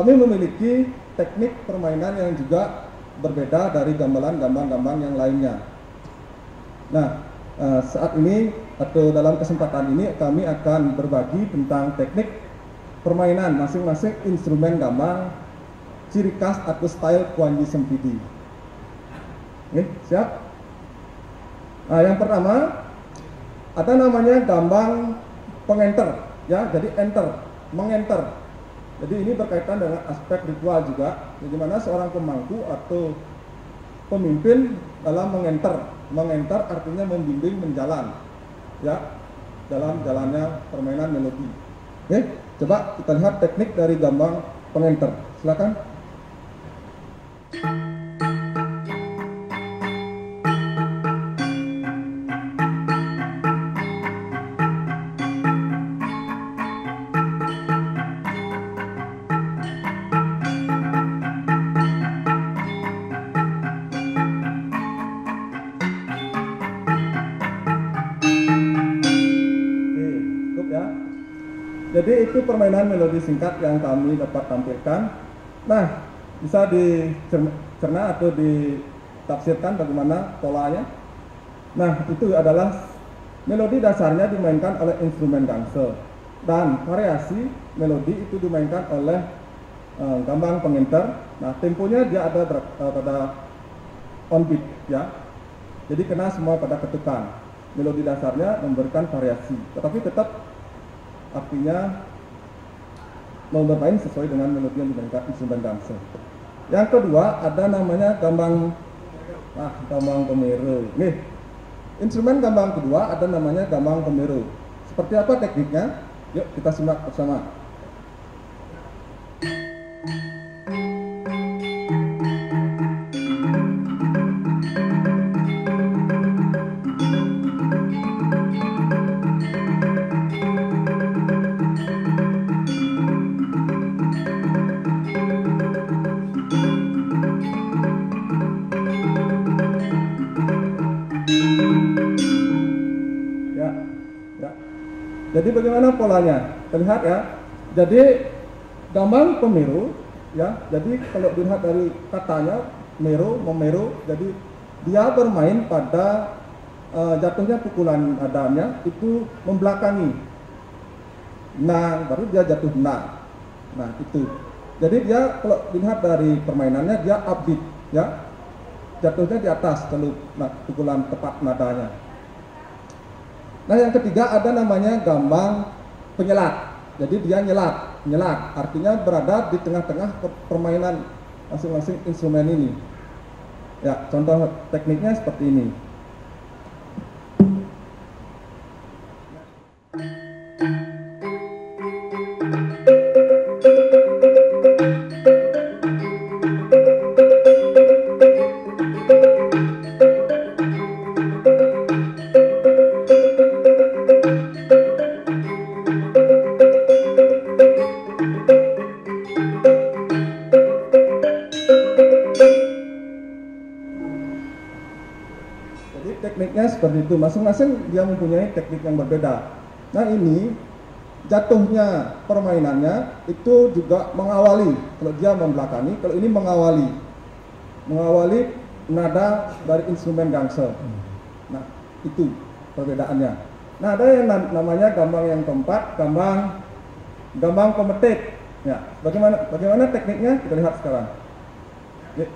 kami memiliki teknik permainan yang juga berbeda dari gambaran-gambar yang lainnya. Nah, saat ini atau dalam kesempatan ini kami akan berbagi tentang teknik permainan masing-masing instrumen gambar, ciri khas atau style Kuanyi Sempidi. Oke, siap? Nah, yang pertama ada namanya gambang pengenter, ya. Jadi mengenter. Jadi ini berkaitan dengan aspek ritual juga, bagaimana seorang pemangku atau pemimpin dalam mengenter. Mengenter artinya membimbing, menjalan, ya, dalam jalannya permainan melodi. Oke, coba kita lihat teknik dari gambang pengenter. Silakan. Jadi itu permainan melodi singkat yang kami dapat tampilkan. Nah, bisa dicerna atau ditafsirkan bagaimana polanya. Nah, itu adalah melodi dasarnya dimainkan oleh instrumen gangsel, dan variasi melodi itu dimainkan oleh gambang pengenter. Nah, temponya dia ada pada on beat, ya. Jadi kena semua pada ketukan. Melodi dasarnya memberikan variasi, tetapi tetap artinya mau bermain sesuai dengan melodi yang dimainkan instrumen gangsel. Yang kedua ada namanya gambang pemeru. Nih, instrumen gambang kedua ada namanya gambang pemeru. Seperti apa tekniknya? Yuk kita simak bersama. Jadi bagaimana polanya? Terlihat ya. Jadi gambang pemeru, ya. Jadi kalau dilihat dari katanya memeru, jadi dia bermain pada jatuhnya pukulan nadanya itu membelakangi. Nah, baru dia jatuh nah. Nah, itu. Jadi dia kalau dilihat dari permainannya dia upbeat, ya. Jatuhnya di atas kalau pukulan tepat nadanya. Nah, yang ketiga ada namanya gambang penyelat. Jadi dia nyelat artinya berada di tengah-tengah permainan masing-masing instrumen ini. Ya, contoh tekniknya seperti ini. Tekniknya seperti itu, masing-masing dia mempunyai teknik yang berbeda. Nah, ini jatuhnya permainannya itu juga mengawali, kalau dia membelakangi, kalau ini mengawali nada dari instrumen gangsel. Nah, itu perbedaannya. Nah, ada yang namanya gambang yang keempat, gambang pemetik. Ya, bagaimana tekniknya kita lihat sekarang. Ya.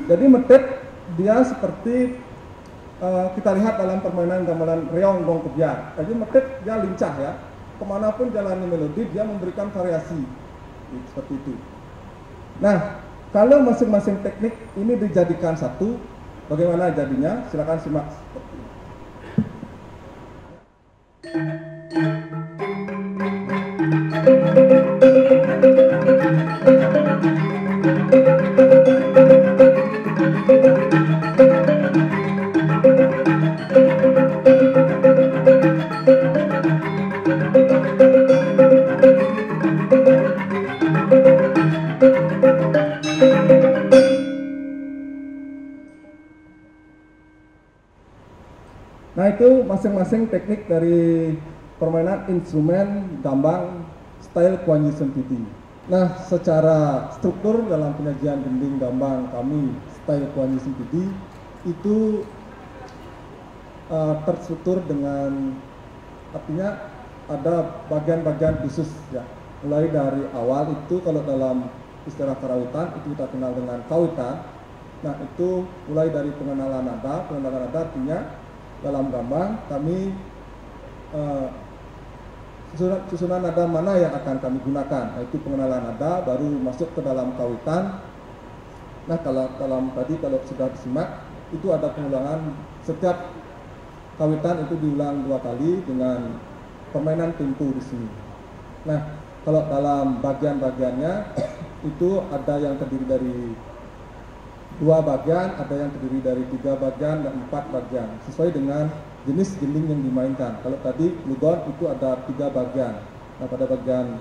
Jadi metet dia seperti kita lihat dalam permainan gamelan reong gong kebiar. Jadi metet dia lincah, ya. Kemanapun jalannya melodi dia memberikan variasi seperti itu. Nah, kalau masing-masing teknik ini dijadikan satu, bagaimana jadinya? Silakan simak seperti ini. Nah, itu masing-masing teknik dari permainan instrumen gambang style Kuan Yin Sen Pidi. Nah, secara struktur dalam penyajian gending gambang kami style Kuan Yin Sen Pidi itu terstruktur dengan, artinya ada bagian-bagian khusus ya. Mulai dari awal itu kalau dalam istilah karawitan itu kita kenal dengan kawitan. Nah, itu mulai dari pengenalan nada artinya dalam gambang kami susunan nada mana yang akan kami gunakan, yaitu pengenalan nada, baru masuk ke dalam kawitan. Nah, kalau sudah disimak itu ada pengulangan, setiap kawitan itu diulang 2 kali dengan permainan tempo di sini. Nah, kalau dalam bagian-bagiannya itu ada yang terdiri dari 2 bagian, ada yang terdiri dari 3 bagian dan 4 bagian, sesuai dengan jenis gending yang dimainkan. Kalau tadi lugon itu ada 3 bagian. Nah, pada bagian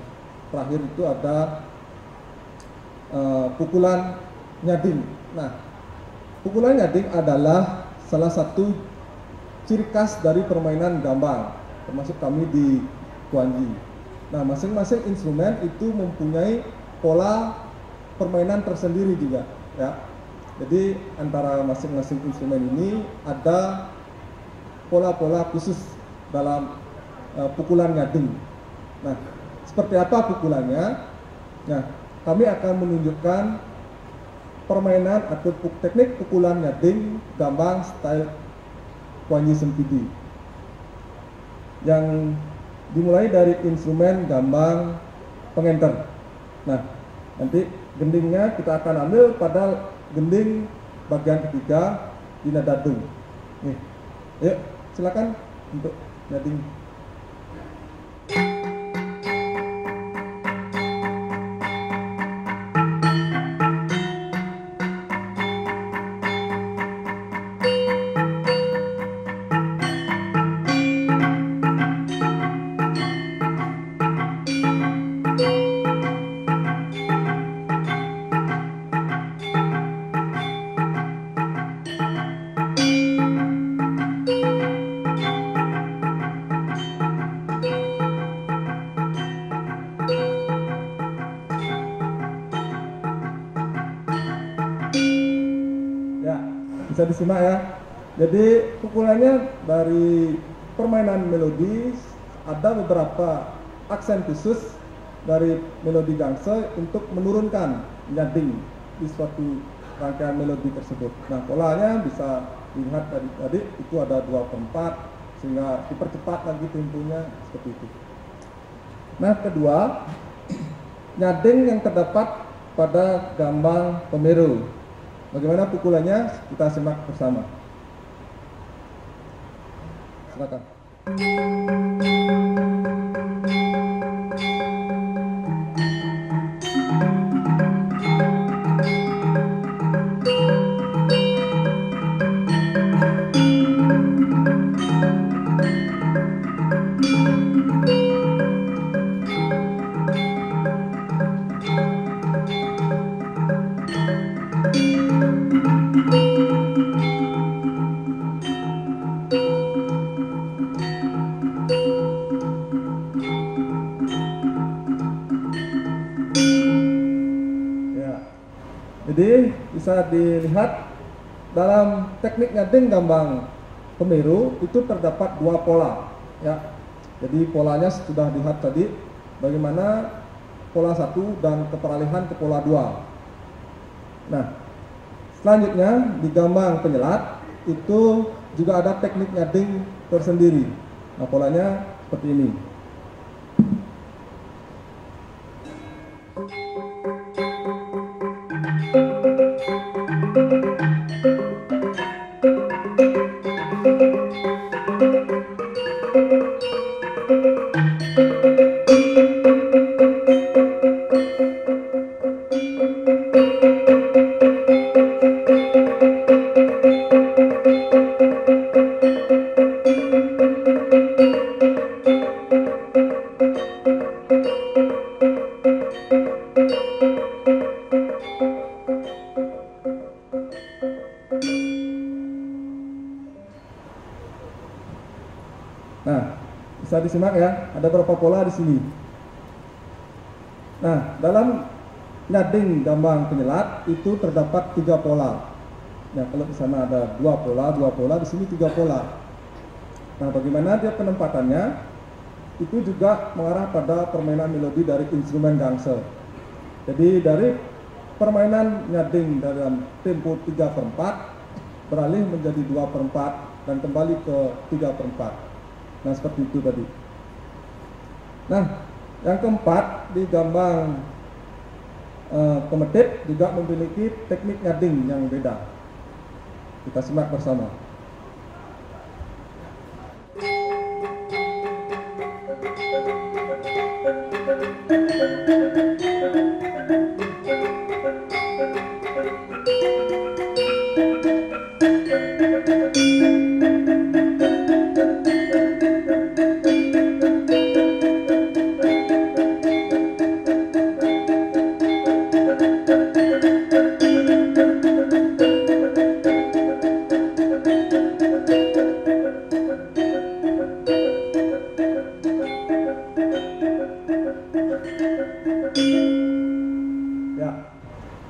terakhir itu ada pukulan nyading. Nah, pukulan nyading adalah salah satu ciri khas dari permainan gambang, termasuk kami di Kuan Yin. Nah, masing-masing instrumen itu mempunyai pola permainan tersendiri juga, ya. Jadi antara masing-masing instrumen ini ada pola-pola khusus dalam pukulan nyading. Nah, seperti apa pukulannya? Nah, kami akan menunjukkan permainan atau teknik pukulan nyading gambang style Kuan Yin Sen Pidi yang dimulai dari instrumen gambang pengenter. Nah, nanti gendingnya kita akan ambil pada gending bagian ketiga di nada dung. Nih, yuk silakan untuk nyading. Bisa disimak ya. Jadi pukulannya dari permainan melodi, ada beberapa aksen khusus dari melodi gangse untuk menurunkan nyading di suatu rangkaian melodi tersebut. Nah, polanya bisa dilihat tadi itu ada 2/4 sehingga dipercepat lagi temponya seperti itu. Nah, kedua, nyading yang terdapat pada gambang pemeru. Bagaimana pukulannya? Kita simak bersama. Silakan. Jadi bisa dilihat dalam teknik nyading gambang pemeru itu terdapat 2 pola, ya. Jadi polanya sudah dilihat tadi, bagaimana pola 1 dan keperalihan ke pola 2. Nah, selanjutnya di gambang penyelat itu juga ada teknik nyading tersendiri. Nah, polanya seperti ini. Nah, bisa disimak ya, ada berapa pola di sini. Nah, dalam nyading gambang penyelat itu terdapat 3 pola. Nah, kalau di sana ada 2 pola, di sini 3 pola. Nah, bagaimana dia penempatannya? Itu juga mengarah pada permainan melodi dari instrumen gangsel. Jadi dari permainan nyading dalam tempo 3/4 beralih menjadi 2/4 dan kembali ke 3/4. Nah, seperti itu tadi. Nah, yang keempat di gambang pemetik juga memiliki teknik nyading yang beda. Kita simak bersama. Ya,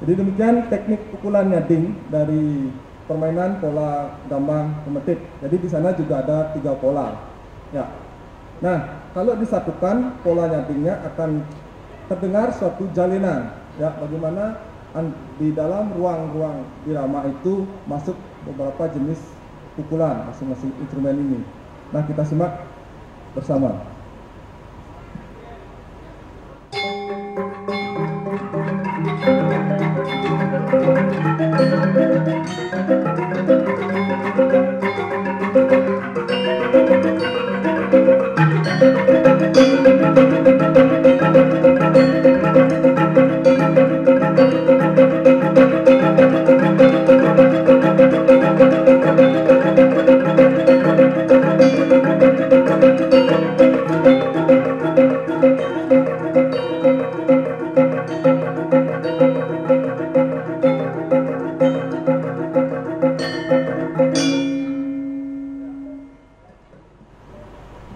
jadi demikian teknik pukulan nyading dari permainan pola gambang pemetik. Jadi di sana juga ada 3 pola. Ya, nah kalau disatukan pola nyadingnya akan terdengar suatu jalinan. Ya, bagaimana di dalam ruang-ruang irama itu masuk beberapa jenis pukulan masing-masing instrumen ini. Nah, kita simak bersama.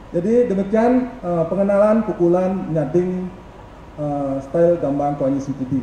Jadi demikian pengenalan pukulan nyading style gambang Kuanyi Situdi.